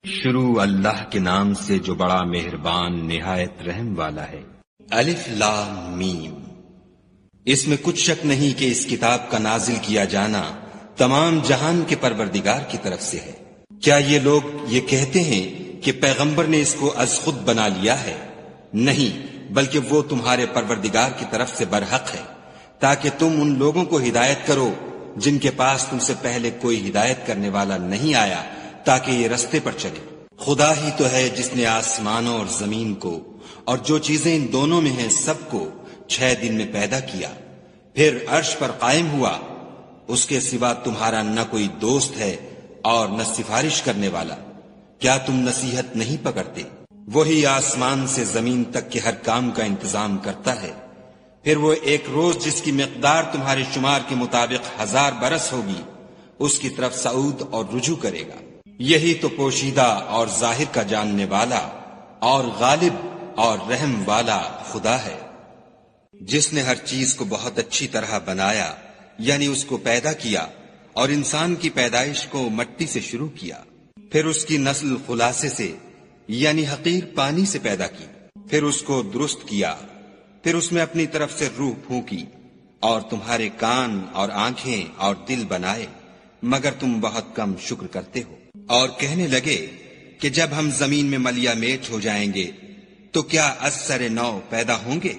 شروع اللہ کے نام سے جو بڑا مہربان نہایت رحم والا ہے۔ الف لام میم۔ اس میں کچھ شک نہیں کہ اس کتاب کا نازل کیا جانا تمام جہان کے پروردگار کی طرف سے ہے۔ کیا یہ لوگ یہ کہتے ہیں کہ پیغمبر نے اس کو از خود بنا لیا ہے؟ نہیں، بلکہ وہ تمہارے پروردگار کی طرف سے برحق ہے، تاکہ تم ان لوگوں کو ہدایت کرو جن کے پاس تم سے پہلے کوئی ہدایت کرنے والا نہیں آیا، تاکہ یہ رستے پر چلے۔ خدا ہی تو ہے جس نے آسمانوں اور زمین کو اور جو چیزیں ان دونوں میں ہیں سب کو 6 دن میں پیدا کیا، پھر عرش پر قائم ہوا۔ اس کے سوا تمہارا نہ کوئی دوست ہے اور نہ سفارش کرنے والا۔ کیا تم نصیحت نہیں پکڑتے؟ وہی آسمان سے زمین تک کے ہر کام کا انتظام کرتا ہے، پھر وہ ایک روز جس کی مقدار تمہارے شمار کے مطابق 1000 برس ہوگی، اس کی طرف صعود اور رجوع کرے گا۔ یہی تو پوشیدہ اور ظاہر کا جاننے والا اور غالب اور رحم والا خدا ہے، جس نے ہر چیز کو بہت اچھی طرح بنایا، یعنی اس کو پیدا کیا اور انسان کی پیدائش کو مٹی سے شروع کیا، پھر اس کی نسل خلاصے سے یعنی حقیر پانی سے پیدا کی، پھر اس کو درست کیا، پھر اس میں اپنی طرف سے روح پھونکی اور تمہارے کان اور آنکھیں اور دل بنائے، مگر تم بہت کم شکر کرتے ہو۔ اور کہنے لگے کہ جب ہم زمین میں ملیا میٹ ہو جائیں گے تو کیا از سر نو پیدا ہوں گے؟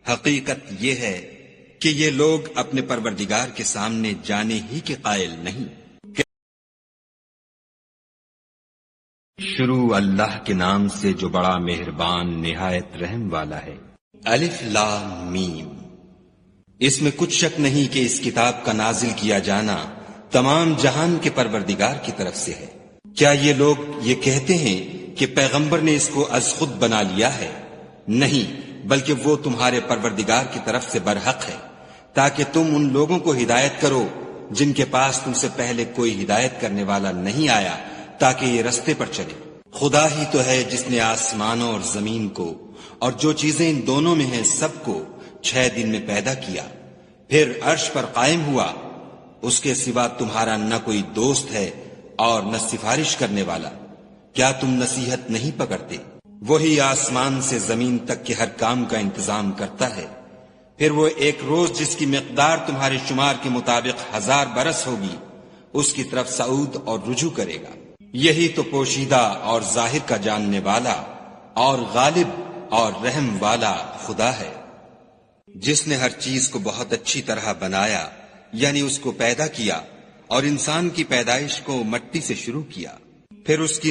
حقیقت یہ ہے کہ یہ لوگ اپنے پروردگار کے سامنے جانے ہی کے قائل نہیں۔ شروع اللہ کے نام سے جو بڑا مہربان نہایت رحم والا ہے۔ الف لام میم۔ اس میں کچھ شک نہیں کہ اس کتاب کا نازل کیا جانا تمام جہان کے پروردگار کی طرف سے ہے۔ کیا یہ لوگ یہ کہتے ہیں کہ پیغمبر نے اس کو از خود بنا لیا ہے؟ نہیں، بلکہ وہ تمہارے پروردگار کی طرف سے برحق ہے، تاکہ تم ان لوگوں کو ہدایت کرو جن کے پاس تم سے پہلے کوئی ہدایت کرنے والا نہیں آیا، تاکہ یہ رستے پر چلے۔ خدا ہی تو ہے جس نے آسمانوں اور زمین کو اور جو چیزیں ان دونوں میں ہیں سب کو 6 دن میں پیدا کیا، پھر عرش پر قائم ہوا۔ اس کے سوا تمہارا نہ کوئی دوست ہے اور نہ سفارش کرنے والا۔ کیا تم نصیحت نہیں پکڑتے؟ وہی آسمان سے زمین تک کے ہر کام کا انتظام کرتا ہے، پھر وہ ایک روز جس کی مقدار تمہارے شمار کے مطابق 1000 برس ہوگی، اس کی طرف صعود اور رجوع کرے گا۔ یہی تو پوشیدہ اور ظاہر کا جاننے والا اور غالب اور رحم والا خدا ہے، جس نے ہر چیز کو بہت اچھی طرح بنایا، یعنی اس کو پیدا کیا اور انسان کی پیدائش کو مٹی سے شروع کیا، پھر اس کی